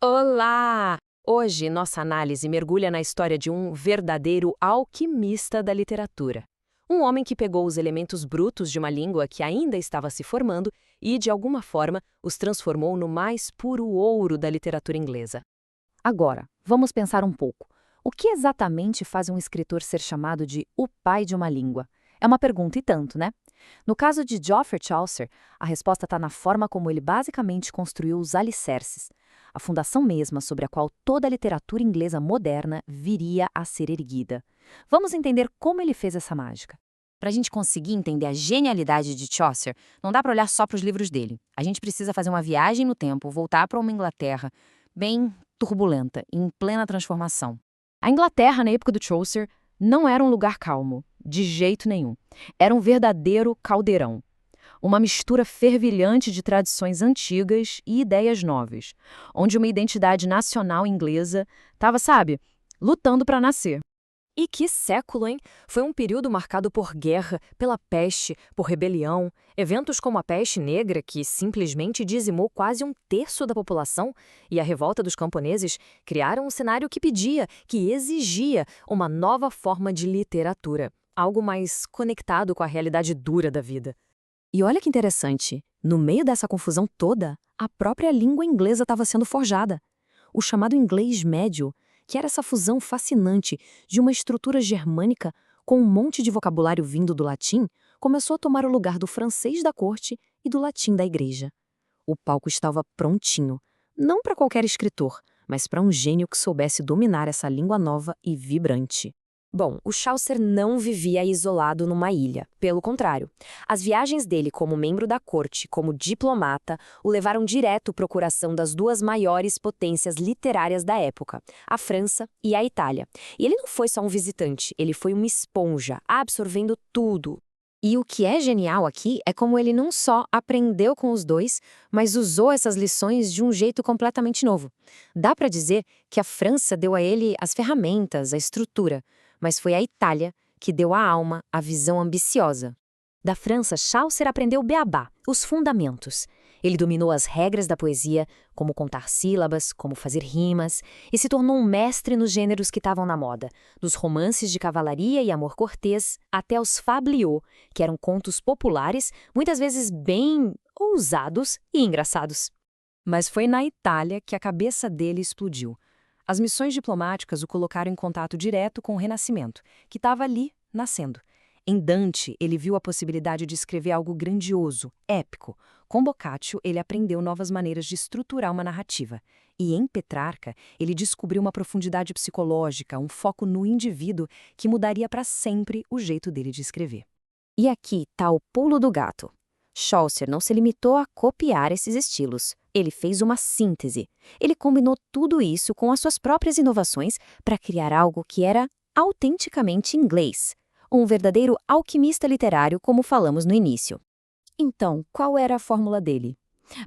Olá! Hoje, nossa análise mergulha na história de um verdadeiro alquimista da literatura. Um homem que pegou os elementos brutos de uma língua que ainda estava se formando e, de alguma forma, os transformou no mais puro ouro da literatura inglesa. Agora, vamos pensar um pouco. O que exatamente faz um escritor ser chamado de o pai de uma língua? É uma pergunta e tanto, né? No caso de Geoffrey Chaucer, a resposta está na forma como ele basicamente construiu os alicerces, a fundação mesma sobre a qual toda a literatura inglesa moderna viria a ser erguida. Vamos entender como ele fez essa mágica. Para a gente conseguir entender a genialidade de Chaucer, não dá para olhar só para os livros dele. A gente precisa fazer uma viagem no tempo, voltar para uma Inglaterra bem turbulenta, em plena transformação. A Inglaterra, na época do Chaucer, não era um lugar calmo, de jeito nenhum. Era um verdadeiro caldeirão. Uma mistura fervilhante de tradições antigas e ideias novas, onde uma identidade nacional inglesa estava, sabe, lutando para nascer. E que século, hein? Foi um período marcado por guerra, pela peste, por rebelião, eventos como a peste negra, que simplesmente dizimou quase um terço da população, e a revolta dos camponeses criaram um cenário que pedia, que exigia uma nova forma de literatura, algo mais conectado com a realidade dura da vida. E olha que interessante, no meio dessa confusão toda, a própria língua inglesa estava sendo forjada. O chamado inglês médio, que era essa fusão fascinante de uma estrutura germânica com um monte de vocabulário vindo do latim, começou a tomar o lugar do francês da corte e do latim da igreja. O palco estava prontinho, não para qualquer escritor, mas para um gênio que soubesse dominar essa língua nova e vibrante. Bom, o Chaucer não vivia isolado numa ilha, pelo contrário. As viagens dele como membro da corte, como diplomata, o levaram direto para o coração das duas maiores potências literárias da época, a França e a Itália. E ele não foi só um visitante, ele foi uma esponja, absorvendo tudo. E o que é genial aqui é como ele não só aprendeu com os dois, mas usou essas lições de um jeito completamente novo. Dá para dizer que a França deu a ele as ferramentas, a estrutura, mas foi a Itália que deu a alma, a visão ambiciosa. Da França, Chaucer aprendeu o beabá, os fundamentos. Ele dominou as regras da poesia, como contar sílabas, como fazer rimas, e se tornou um mestre nos gêneros que estavam na moda, dos romances de cavalaria e amor cortês até os fabliaux, que eram contos populares, muitas vezes bem ousados e engraçados. Mas foi na Itália que a cabeça dele explodiu. As missões diplomáticas o colocaram em contato direto com o Renascimento, que estava ali, nascendo. Em Dante, ele viu a possibilidade de escrever algo grandioso, épico. Com Boccaccio, ele aprendeu novas maneiras de estruturar uma narrativa. E em Petrarca, ele descobriu uma profundidade psicológica, um foco no indivíduo que mudaria para sempre o jeito dele de escrever. E aqui está o pulo do gato. Chaucer não se limitou a copiar esses estilos. Ele fez uma síntese. Ele combinou tudo isso com as suas próprias inovações para criar algo que era autenticamente inglês. Um verdadeiro alquimista literário, como falamos no início. Então, qual era a fórmula dele?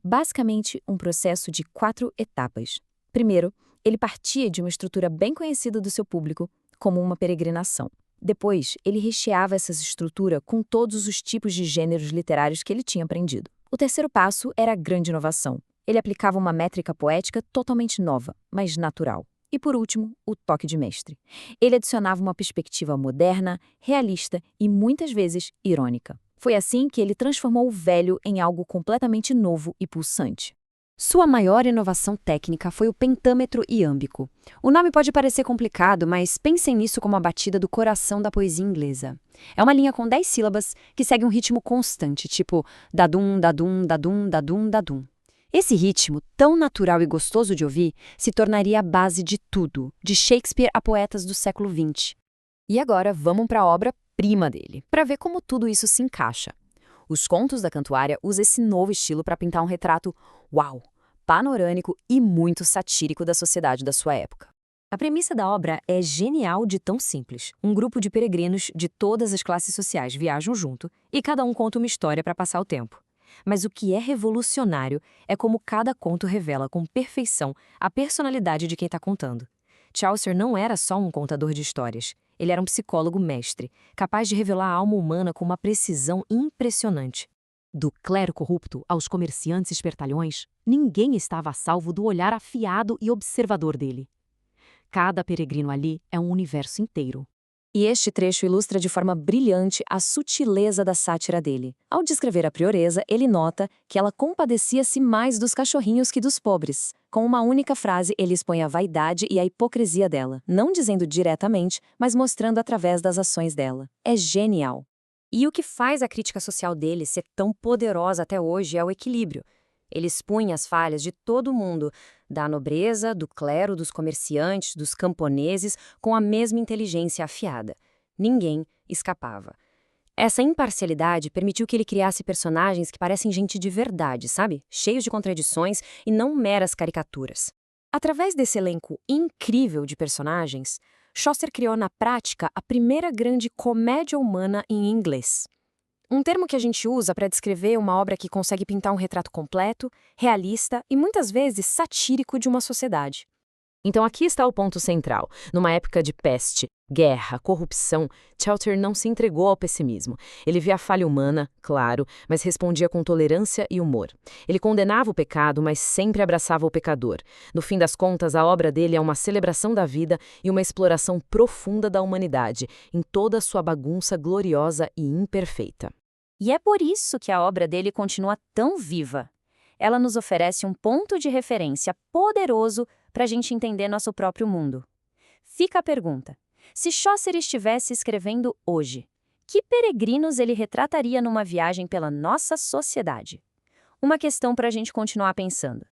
Basicamente, um processo de 4 etapas. Primeiro, ele partia de uma estrutura bem conhecida do seu público, como uma peregrinação. Depois, ele recheava essa estrutura com todos os tipos de gêneros literários que ele tinha aprendido. O terceiro passo era a grande inovação. Ele aplicava uma métrica poética totalmente nova, mas natural. E, por último, o toque de mestre. Ele adicionava uma perspectiva moderna, realista e, muitas vezes, irônica. Foi assim que ele transformou o velho em algo completamente novo e pulsante. Sua maior inovação técnica foi o pentâmetro iâmbico. O nome pode parecer complicado, mas pensem nisso como a batida do coração da poesia inglesa. É uma linha com 10 sílabas que segue um ritmo constante, tipo dadum, dadum, dadum, dadum, dadum. Esse ritmo, tão natural e gostoso de ouvir, se tornaria a base de tudo, de Shakespeare a poetas do século XX. E agora vamos para a obra-prima dele, para ver como tudo isso se encaixa. Os Contos da Cantuária usam esse novo estilo para pintar um retrato, uau, panorâmico e muito satírico da sociedade da sua época. A premissa da obra é genial de tão simples. Um grupo de peregrinos de todas as classes sociais viajam junto e cada um conta uma história para passar o tempo. Mas o que é revolucionário é como cada conto revela com perfeição a personalidade de quem está contando. Chaucer não era só um contador de histórias. Ele era um psicólogo mestre, capaz de revelar a alma humana com uma precisão impressionante. Do clero corrupto aos comerciantes espertalhões, ninguém estava a salvo do olhar afiado e observador dele. Cada peregrino ali é um universo inteiro. E este trecho ilustra de forma brilhante a sutileza da sátira dele. Ao descrever a prioresa, ele nota que ela compadecia-se mais dos cachorrinhos que dos pobres. Com uma única frase, ele expõe a vaidade e a hipocrisia dela, não dizendo diretamente, mas mostrando através das ações dela. É genial. E o que faz a crítica social dele ser tão poderosa até hoje é o equilíbrio. Ele expunha as falhas de todo mundo, da nobreza, do clero, dos comerciantes, dos camponeses, com a mesma inteligência afiada. Ninguém escapava. Essa imparcialidade permitiu que ele criasse personagens que parecem gente de verdade, sabe? Cheios de contradições e não meras caricaturas. Através desse elenco incrível de personagens, Chaucer criou na prática a primeira grande comédia humana em inglês. Um termo que a gente usa para descrever uma obra que consegue pintar um retrato completo, realista e muitas vezes satírico de uma sociedade. Então aqui está o ponto central. Numa época de peste, guerra, corrupção, Chaucer não se entregou ao pessimismo. Ele via a falha humana, claro, mas respondia com tolerância e humor. Ele condenava o pecado, mas sempre abraçava o pecador. No fim das contas, a obra dele é uma celebração da vida e uma exploração profunda da humanidade, em toda a sua bagunça gloriosa e imperfeita. E é por isso que a obra dele continua tão viva. Ela nos oferece um ponto de referência poderoso para a gente entender nosso próprio mundo. Fica a pergunta: se Chaucer estivesse escrevendo hoje, que peregrinos ele retrataria numa viagem pela nossa sociedade? Uma questão para a gente continuar pensando.